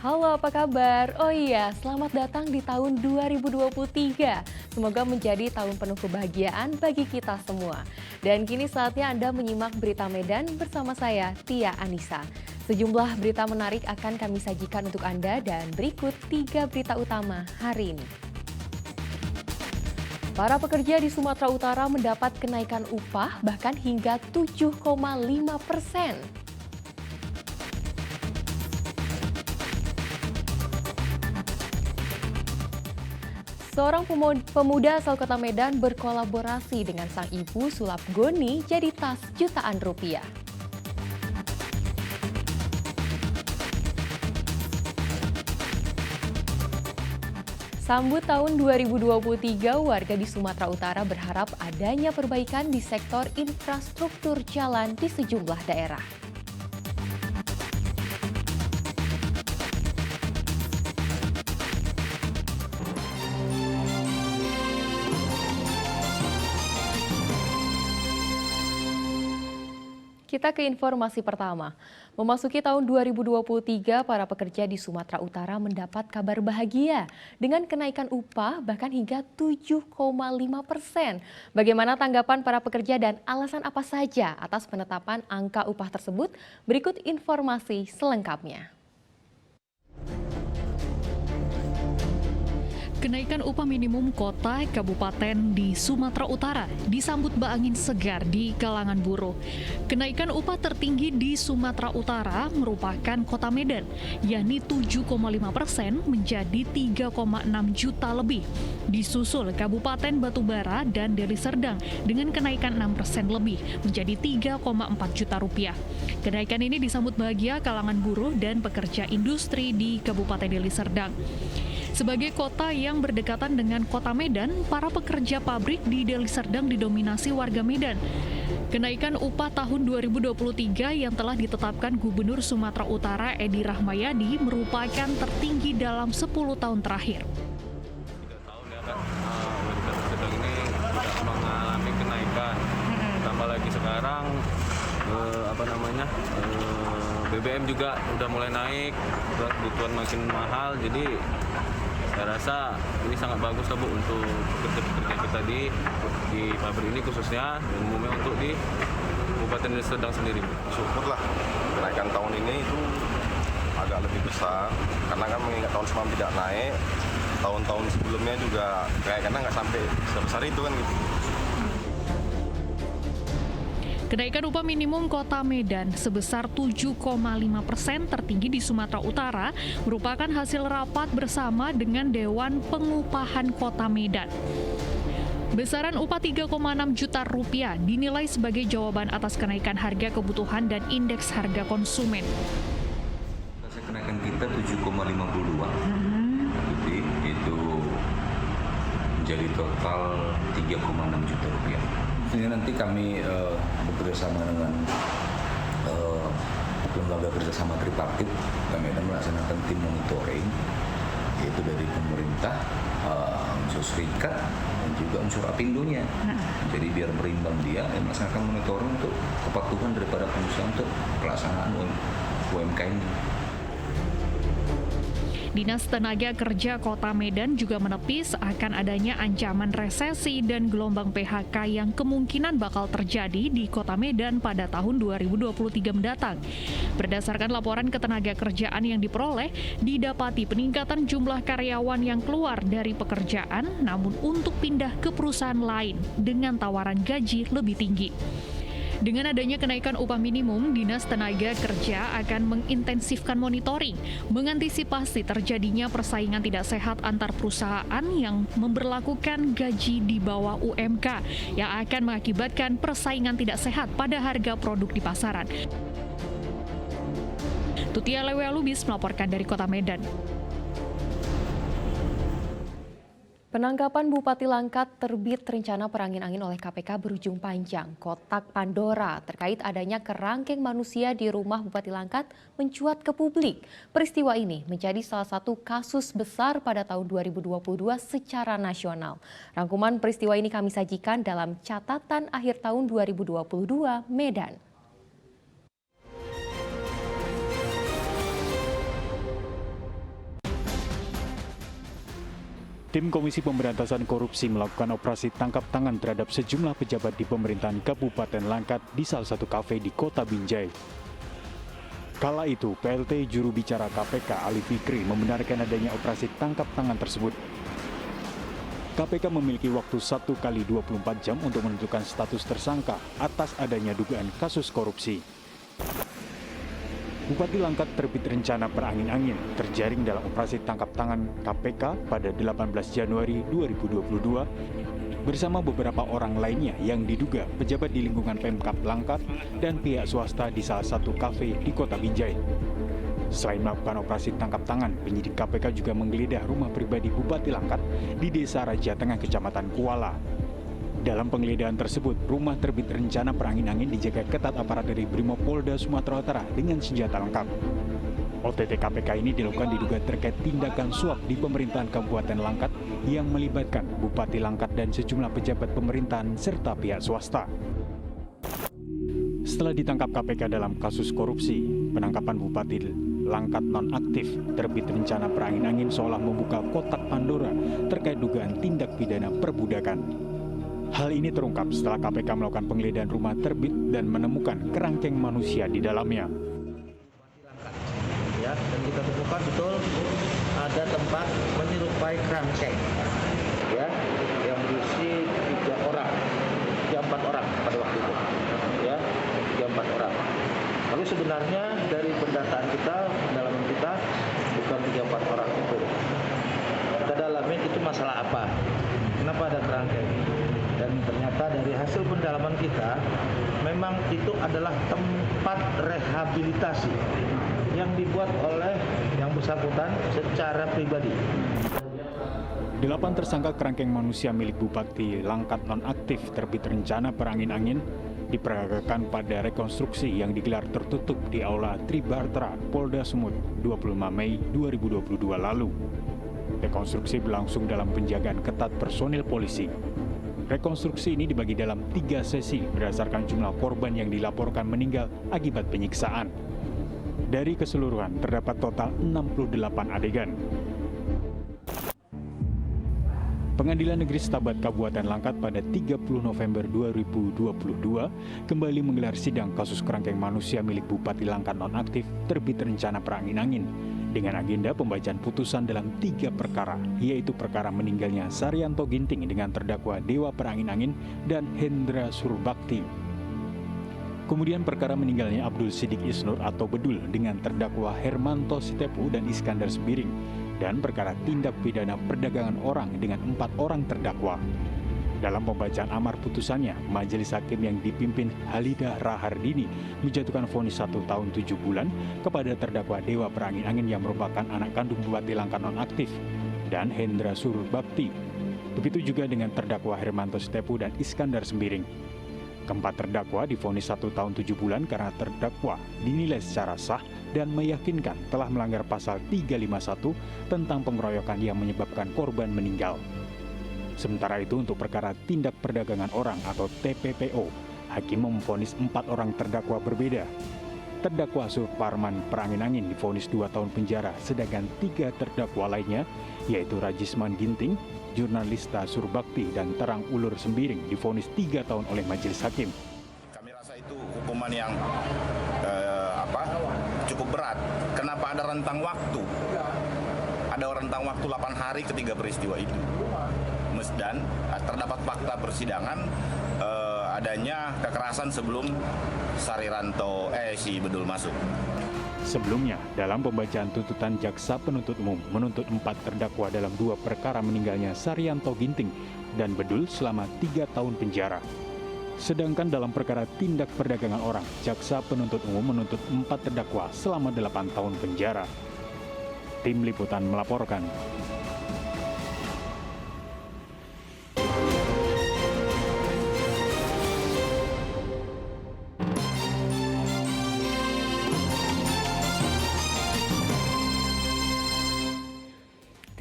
Halo, apa kabar? Oh iya, selamat datang di tahun 2023. Semoga menjadi tahun penuh kebahagiaan bagi kita semua. Dan kini saatnya Anda menyimak berita Medan bersama saya, Tia Anissa. Sejumlah berita menarik akan kami sajikan untuk Anda dan berikut 3 berita utama hari ini. Para pekerja di Sumatera Utara mendapat kenaikan upah bahkan hingga 7,5%. Seorang pemuda asal kota Medan berkolaborasi dengan sang ibu sulap goni jadi tas jutaan rupiah. Sambut tahun 2023, warga di Sumatera Utara berharap adanya perbaikan di sektor infrastruktur jalan di sejumlah daerah. Kita ke informasi pertama. Memasuki tahun 2023, para pekerja di Sumatera Utara mendapat kabar bahagia dengan kenaikan upah bahkan hingga 7,5%. Bagaimana tanggapan para pekerja dan alasan apa saja atas penetapan angka upah tersebut? Berikut informasi selengkapnya. Kenaikan upah minimum kota kabupaten di Sumatera Utara disambut angin segar di kalangan buruh. Kenaikan upah tertinggi di Sumatera Utara merupakan kota Medan, yakni 7,5% menjadi 3,6 juta lebih. Disusul Kabupaten Batubara dan Deli Serdang dengan kenaikan 6% lebih menjadi 3,4 juta rupiah. Kenaikan ini disambut bahagia kalangan buruh dan pekerja industri di Kabupaten Deli Serdang. Sebagai kota yang berdekatan dengan kota Medan, para pekerja pabrik di Deli Serdang didominasi warga Medan. Kenaikan upah tahun 2023 yang telah ditetapkan Gubernur Sumatera Utara Edi Rahmayadi merupakan tertinggi dalam 10 tahun terakhir. 3 tahun ya kan, warga Deli Serdang ini tidak mengalami kenaikan. Tambah lagi sekarang, BBM juga udah mulai naik, kebutuhan makin mahal, jadi saya rasa ini sangat bagus lah Bu untuk pekerja-pekerja kita di pabrik ini khususnya, dan umumnya untuk di Kabupaten Deli Serdang sendiri. Syukurlah kenaikan tahun ini itu agak lebih besar, karena kan mengingat tahun semalam tidak naik, tahun-tahun sebelumnya juga kenaikannya nggak sampai sebesar itu kan gitu. Kenaikan upah minimum kota Medan sebesar 7,5% tertinggi di Sumatera Utara merupakan hasil rapat bersama dengan Dewan Pengupahan Kota Medan. Besaran upah 3,6 juta rupiah dinilai sebagai jawaban atas kenaikan harga kebutuhan dan indeks harga konsumen. Kenaikan kita 7,52, jadi itu menjadi total 3,6 juta rupiah. Ini nanti kami bekerjasama dengan lembaga kerjasama tripartit, kami akan melaksanakan tim monitoring, yaitu dari pemerintah, unsur serikat, dan juga unsur apindonya. Jadi biar berimbang dia, melaksanakan monitoring untuk kepatuhan daripada pengusaha untuk pelaksanaan UMK ini. Dinas Tenaga Kerja Kota Medan juga menepis akan adanya ancaman resesi dan gelombang PHK yang kemungkinan bakal terjadi di Kota Medan pada tahun 2023 mendatang. Berdasarkan laporan ketenagakerjaan yang diperoleh, didapati peningkatan jumlah karyawan yang keluar dari pekerjaan namun untuk pindah ke perusahaan lain dengan tawaran gaji lebih tinggi. Dengan adanya kenaikan upah minimum, Dinas Tenaga Kerja akan mengintensifkan monitoring, mengantisipasi terjadinya persaingan tidak sehat antar perusahaan yang memberlakukan gaji di bawah UMK, yang akan mengakibatkan persaingan tidak sehat pada harga produk di pasaran. Tutia Lewe Lubis melaporkan dari Kota Medan. Penangkapan Bupati Langkat terbit rencana perangin-angin oleh KPK berujung panjang. Kotak Pandora terkait adanya kerangkeng manusia di rumah Bupati Langkat mencuat ke publik. Peristiwa ini menjadi salah satu kasus besar pada tahun 2022 secara nasional. Rangkuman peristiwa ini kami sajikan dalam catatan akhir tahun 2022 Medan. Tim Komisi Pemberantasan Korupsi melakukan operasi tangkap tangan terhadap sejumlah pejabat di pemerintahan Kabupaten Langkat di salah satu kafe di Kota Binjai. Kala itu, PLT juru bicara KPK Ali Fikri membenarkan adanya operasi tangkap tangan tersebut. KPK memiliki waktu 1 kali 24 jam untuk menentukan status tersangka atas adanya dugaan kasus korupsi. Bupati Langkat terbit rencana berangin-angin terjaring dalam operasi tangkap tangan KPK pada 18 Januari 2022 bersama beberapa orang lainnya yang diduga pejabat di lingkungan Pemkab Langkat dan pihak swasta di salah satu kafe di Kota Binjai. Selain melakukan operasi tangkap tangan, penyidik KPK juga menggeledah rumah pribadi Bupati Langkat di Desa Raja Tengah, Kecamatan Kuala. Dalam penggeledahan tersebut, rumah terbit rencana perangin-angin dijaga ketat aparat dari Brimopolda Sumatera Utara dengan senjata lengkap. OTT KPK ini dilakukan diduga terkait tindakan suap di pemerintahan Kabupaten Langkat yang melibatkan Bupati Langkat dan sejumlah pejabat pemerintahan serta pihak swasta. Setelah ditangkap KPK dalam kasus korupsi, penangkapan Bupati Langkat nonaktif terbit rencana perangin-angin seolah membuka kotak Pandora terkait dugaan tindak pidana perbudakan. Hal ini terungkap setelah KPK melakukan penggeledahan rumah terbit dan menemukan kerangkeng manusia di dalamnya. Ya, dan kita temukan betul ada tempat menyerupai kerangkeng, ya, yang berisi 4 orang pada waktu itu, ya, 4 orang. Lalu sebenarnya dari pendataan kita, pendalaman kita bukan 4 orang itu. Kita dalamin itu masalah apa? Kenapa ada kerangkeng? Dan ternyata dari hasil pendalaman kita, memang itu adalah tempat rehabilitasi yang dibuat oleh yang bersangkutan secara pribadi. 8 tersangka kerangkeng manusia milik Bupati Langkat nonaktif terbit rencana perangin-angin diperagakan pada rekonstruksi yang digelar tertutup di Aula Tribartra, Polda Sumut, 25 Mei 2022 lalu. Rekonstruksi berlangsung dalam penjagaan ketat personil polisi. Rekonstruksi ini dibagi dalam 3 sesi berdasarkan jumlah korban yang dilaporkan meninggal akibat penyiksaan. Dari keseluruhan terdapat total 68 adegan. Pengadilan Negeri Setabat Kabupaten Langkat pada 30 November 2022 kembali menggelar sidang kasus kerangkeng manusia milik Bupati Langkat nonaktif terbit rencana perangin-angin dengan agenda pembacaan putusan dalam 3 perkara, yaitu perkara meninggalnya Saryanto Ginting dengan terdakwa Dewa Perangin-Angin dan Hendra Surbakti. Kemudian perkara meninggalnya Abdul Sidik Isnur atau Bedul dengan terdakwa Hermanto Sitepu dan Iskandar Sembiring, dan perkara tindak pidana perdagangan orang dengan 4 orang terdakwa. Dalam pembacaan amar putusannya, majelis hakim yang dipimpin Halidah Rahardini menjatuhkan vonis 1 tahun 7 bulan kepada terdakwa Dewa Perangin-Angin yang merupakan anak kandung Bupati Langkat nonaktif dan Hendra Surbakti. Begitu juga dengan terdakwa Hermanto Sitepu dan Iskandar Sembiring. Keempat terdakwa divonis 1 tahun 7 bulan karena terdakwa dinilai secara sah dan meyakinkan telah melanggar pasal 351 tentang pengeroyokan yang menyebabkan korban meninggal. Sementara itu untuk perkara tindak perdagangan orang atau TPPO, hakim memvonis 4 orang terdakwa berbeda. Terdakwa Suparman Perangin-Angin divonis 2 tahun penjara, sedangkan 3 terdakwa lainnya, yaitu Rajisman Ginting, Jurnalista Surbakti, dan Terang Ulur Sembiring divonis 3 tahun oleh majelis hakim. Kami rasa itu hukuman yang cukup berat. Kenapa ada rentang waktu? Ada rentang waktu 8 hari ketiga peristiwa itu. Dan terdapat fakta persidangan adanya kekerasan sebelum si Bedul masuk. Sebelumnya, dalam pembacaan tuntutan jaksa penuntut umum menuntut 4 terdakwa dalam 2 perkara meninggalnya Saryanto Ginting dan Bedul selama 3 tahun penjara. Sedangkan dalam perkara tindak perdagangan orang, jaksa penuntut umum menuntut 4 terdakwa selama 8 tahun penjara. Tim Liputan melaporkan.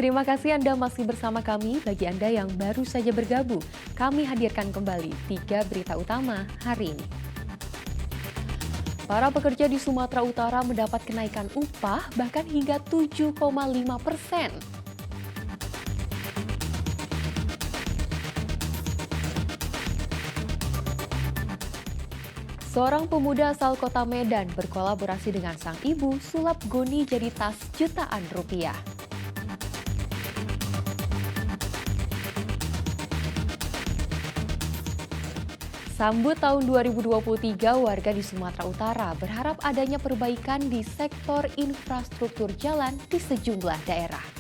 Terima kasih Anda masih bersama kami. Bagi Anda yang baru saja bergabung, kami hadirkan kembali 3 berita utama hari ini. Para pekerja di Sumatera Utara mendapat kenaikan upah bahkan hingga 7,5%. Seorang pemuda asal kota Medan berkolaborasi dengan sang ibu sulap goni jadi tas jutaan rupiah. Sambut tahun 2023, warga di Sumatera Utara berharap adanya perbaikan di sektor infrastruktur jalan di sejumlah daerah.